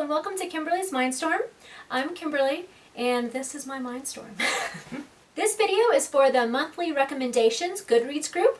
and welcome to Kimberly's Mindstorm. I'm Kimberly, and this is my Mindstorm. This video is for the monthly recommendations GoodReads group.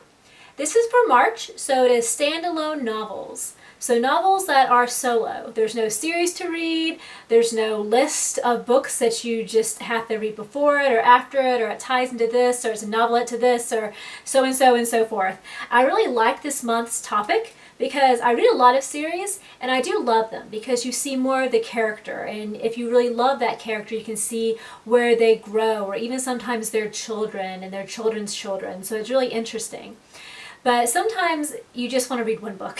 This is for March, so it is standalone novels. So novels that are solo. There's no series to read, there's no list of books that you just have to read before it or after it, or it ties into this, or it's a novelette to this, or so and so and so forth. I really like this month's topic because I read a lot of series and I do love them because you see more of the character, and if you really love that character you can see where they grow, or even sometimes their children and their children's children, so it's really interesting. But sometimes you just want to read one book.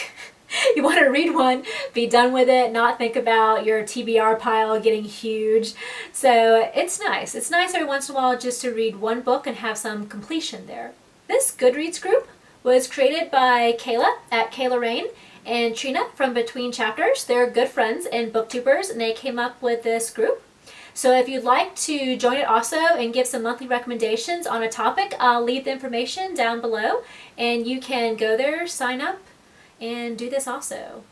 You want to read one, be done with it, not think about your TBR pile getting huge. So it's nice. It's nice every once in a while just to read one book and have some completion there. This GoodReads group was created by Kayla at Kayla Rayne and Trina from Between Chapters. They're good friends and booktubers, and they came up with this group. So if you'd like to join it also and give some monthly recommendations on a topic, I'll leave the information down below and you can go there, sign up, and do this also.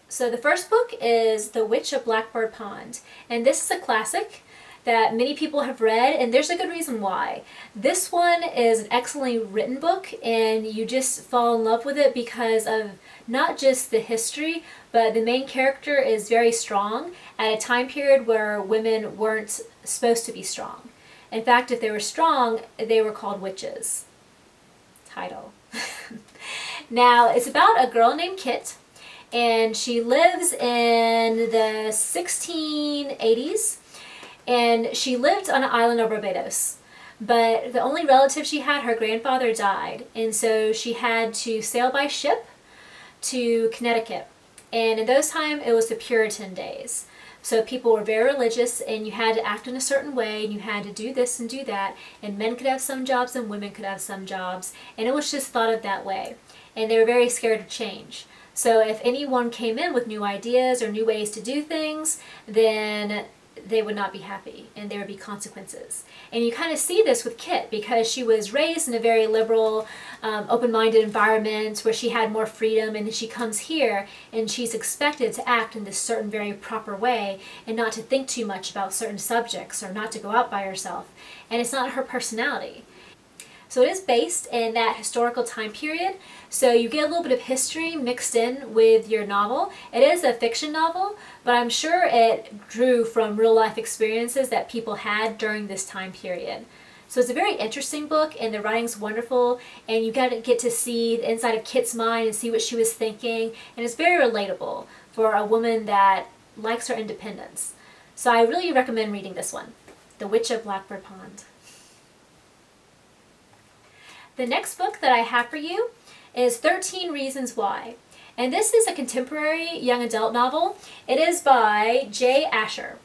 So the first book is The Witch of Blackbird Pond, and this is a classic that many people have read, and there's a good reason why. This one is an excellently written book, and you just fall in love with it because of not just the history, but the main character is very strong at a time period where women weren't supposed to be strong. In fact, if they were strong, they were called witches. Title. Now, it's about a girl named Kit, and she lives in the 1680s, and she lived on an island of Barbados. But the only relative she had, her grandfather, died, and so she had to sail by ship to Connecticut. And in those times, it was the Puritan days. So people were very religious, and you had to act in a certain way, and you had to do this and do that, and men could have some jobs and women could have some jobs, and it was just thought of that way. And they were very scared of change. So if anyone came in with new ideas or new ways to do things, then they would not be happy, and there would be consequences. And you kind of see this with Kit because she was raised in a very liberal, open-minded environment where she had more freedom, and then she comes here and she's expected to act in this certain very proper way and not to think too much about certain subjects or not to go out by herself. And it's not her personality. So it is based in that historical time period, so you get a little bit of history mixed in with your novel. It is a fiction novel, but I'm sure it drew from real life experiences that people had during this time period. So it's a very interesting book, and the writing's wonderful, and you get to see the inside of Kit's mind and see what she was thinking, and it's very relatable for a woman that likes her independence. So I really recommend reading this one, The Witch of Blackbird Pond. The next book that I have for you is 13 Reasons Why. And this is a contemporary young adult novel. It is by J. Asher.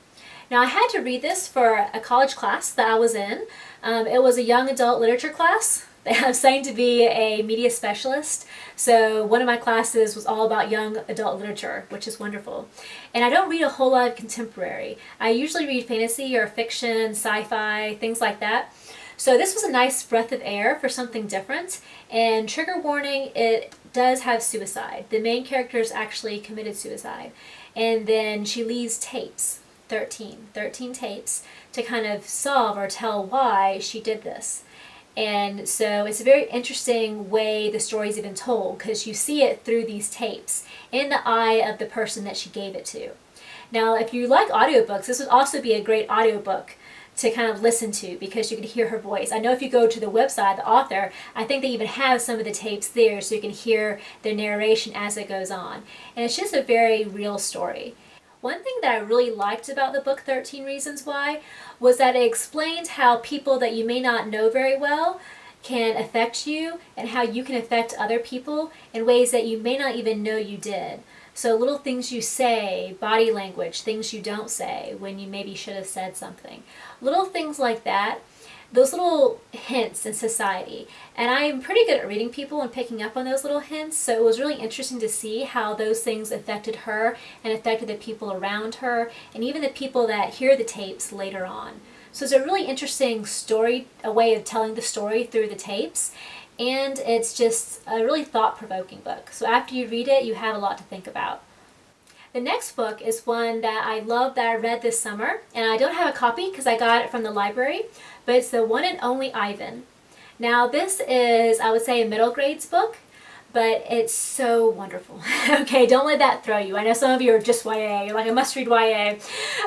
Now I had to read this for a college class that I was in. It was a young adult literature class. I'm assigned to be a media specialist. So one of my classes was all about young adult literature, which is wonderful. And I don't read a whole lot of contemporary. I usually read fantasy or fiction, sci-fi, things like that. So this was a nice breath of air for something different, and trigger warning, it does have suicide. The main character is actually committed suicide, and then she leaves tapes, 13 tapes, to kind of solve or tell why she did this. And so it's a very interesting way the story's even told, because you see it through these tapes in the eye of the person that she gave it to. Now if you like audiobooks, this would also be a great audiobook to kind of listen to, because you can hear her voice. I know if you go to the website, the author, I think they even have some of the tapes there so you can hear the narration as it goes on. And it's just a very real story. One thing that I really liked about the book 13 Reasons Why was that it explained how people that you may not know very well can affect you, and how you can affect other people in ways that you may not even know you did. So little things you say, body language, things you don't say when you maybe should have said something. Little things like that, those little hints in society. And I'm pretty good at reading people and picking up on those little hints, so it was really interesting to see how those things affected her and affected the people around her, and even the people that hear the tapes later on. So it's a really interesting story, a way of telling the story through the tapes. And it's just a really thought-provoking book. So after you read it, you have a lot to think about. The next book is one that I love that I read this summer, and I don't have a copy because I got it from the library, but it's The One and Only Ivan. Now this is, I would say, a middle grades book, but it's so wonderful. Okay, don't let that throw you. I know some of you are just YA, you're like, I must read YA.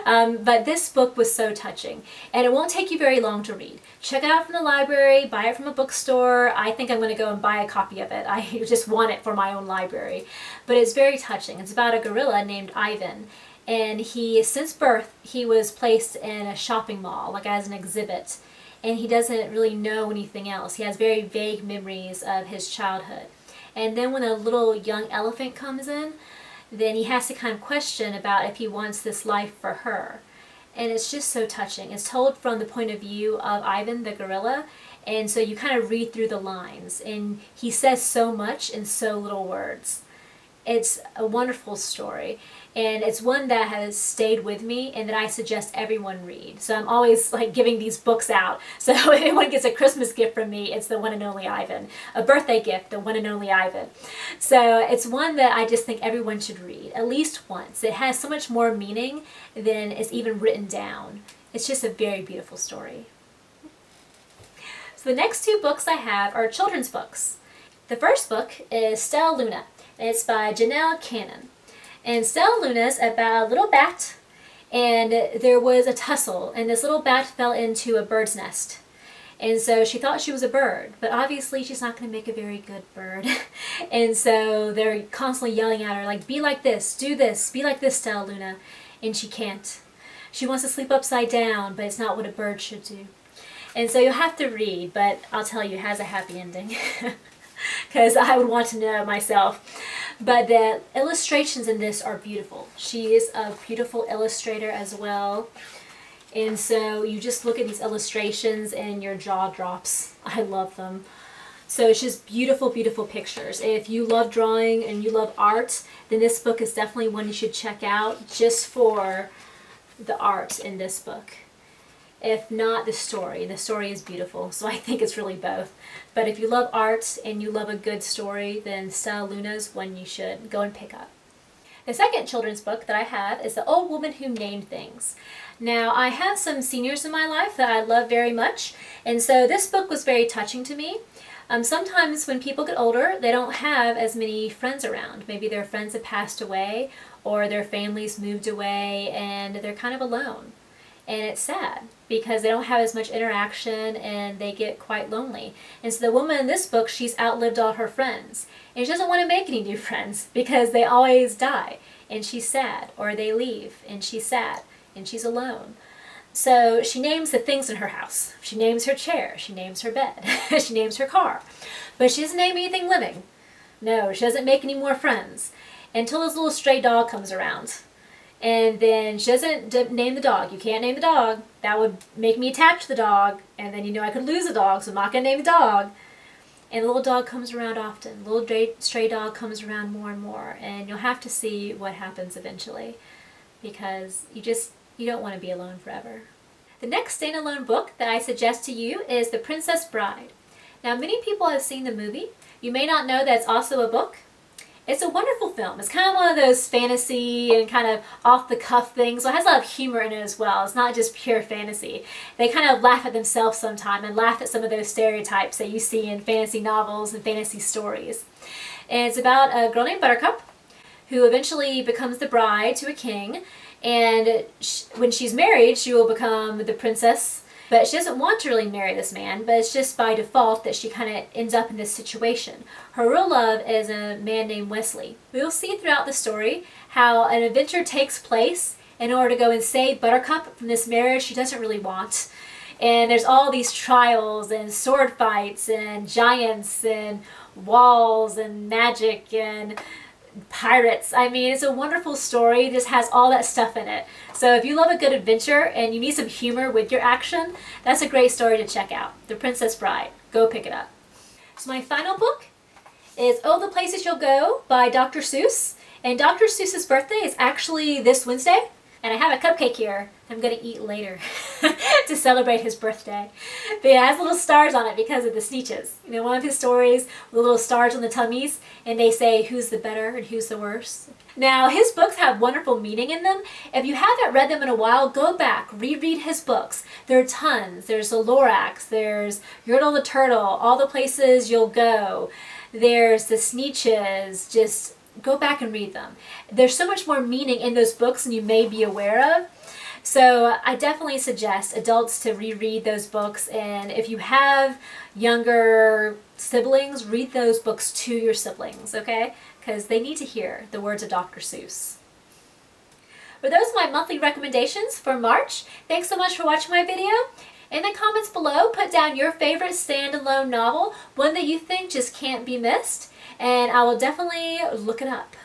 But this book was so touching, and it won't take you very long to read. Check it out from the library, buy it from a bookstore. I think I'm going to go and buy a copy of it. I just want it for my own library. But it's very touching. It's about a gorilla named Ivan, and since birth, he was placed in a shopping mall, like as an exhibit, and he doesn't really know anything else. He has very vague memories of his childhood. And then when a little young elephant comes in, then he has to kind of question about if he wants this life for her. And it's just so touching. It's told from the point of view of Ivan the gorilla, and so you kind of read through the lines, and he says so much in so little words. It's a wonderful story, and it's one that has stayed with me and that I suggest everyone read. So I'm always like giving these books out. So if anyone gets a Christmas gift from me, it's The One and Only Ivan. A birthday gift, The One and Only Ivan. So it's one that I just think everyone should read at least once. It has so much more meaning than is even written down. It's just a very beautiful story. So the next two books I have are children's books. The first book is Stella Luna. It's by Janelle Cannon. And Stella Luna's about a little bat, and there was a tussle, and this little bat fell into a bird's nest. And so she thought she was a bird, but obviously she's not going to make a very good bird. And so they're constantly yelling at her, like, be like this, do this, be like this, Stella Luna. And she can't. She wants to sleep upside down, but it's not what a bird should do. And so you'll have to read, but I'll tell you, it has a happy ending. Because I would want to know myself. But the illustrations in this are beautiful. She is a beautiful illustrator as well. And so you just look at these illustrations and your jaw drops. I love them. So it's just beautiful, beautiful pictures. If you love drawing and you love art, then this book is definitely one you should check out just for the art in this book. If not the story is beautiful, so I think it's really both. But if you love art and you love a good story, then Stella Luna's one you should go and pick up. The second children's book that I have is The Old Woman Who Named Things. Now, I have some seniors in my life that I love very much, and so this book was very touching to me. Sometimes when people get older, they don't have as many friends around. Maybe their friends have passed away, or their families moved away, and they're kind of alone. And it's sad because they don't have as much interaction and they get quite lonely. And so the woman in this book, she's outlived all her friends. And she doesn't want to make any new friends because they always die. And she's sad. Or they leave and she's sad and she's alone. So she names the things in her house. She names her chair. She names her bed. She names her car. But she doesn't name anything living. No, she doesn't make any more friends. Until this little stray dog comes around. And then she doesn't name the dog. You can't name the dog. That would make me attached to the dog. And then I could lose the dog, so I'm not going to name the dog. And the little dog comes around often. The little stray dog comes around more and more. And you'll have to see what happens eventually. Because you don't want to be alone forever. The next standalone book that I suggest to you is The Princess Bride. Now, many people have seen the movie. You may not know that it's also a book. It's a wonderful film. It's kind of one of those fantasy and kind of off-the-cuff things. So it has a lot of humor in it as well. It's not just pure fantasy. They kind of laugh at themselves sometimes and laugh at some of those stereotypes that you see in fantasy novels and fantasy stories. And it's about a girl named Buttercup who eventually becomes the bride to a king. And when she's married, she will become the princess. But she doesn't want to really marry this man, but it's just by default that she kind of ends up in this situation. Her real love is a man named Wesley. We'll see throughout the story how an adventure takes place in order to go and save Buttercup from this marriage she doesn't really want. And there's all these trials and sword fights and giants and walls and magic and pirates. I mean, it's a wonderful story. It just has all that stuff in it. So if you love a good adventure and you need some humor with your action, that's a great story to check out. The Princess Bride. Go pick it up. So my final book is Oh, the Places You'll Go by Dr. Seuss. And Dr. Seuss's birthday is actually this Wednesday. And I have a cupcake here I'm going to eat later to celebrate his birthday. But it has little stars on it because of the Sneetches. You know, one of his stories with little stars on the tummies, and they say who's the better and who's the worse. Now, his books have wonderful meaning in them. If you haven't read them in a while, go back, reread his books. There are tons. There's the Lorax, there's Yertle the Turtle, All the Places You'll Go, there's the Sneetches. Just go back and read them. There's so much more meaning in those books than you may be aware of. So I definitely suggest adults to reread those books, and if you have younger siblings, read those books to your siblings, okay? Because they need to hear the words of Dr. Seuss. Well, those are my monthly recommendations for March. Thanks so much for watching my video. In the comments below, put down your favorite standalone novel, one that you think just can't be missed, and I will definitely look it up.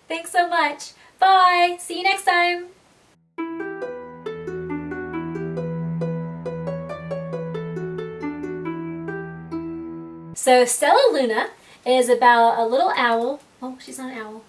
Thanks so much. Bye. See you next time. So Stella Luna is about a little owl. Oh, she's not an owl.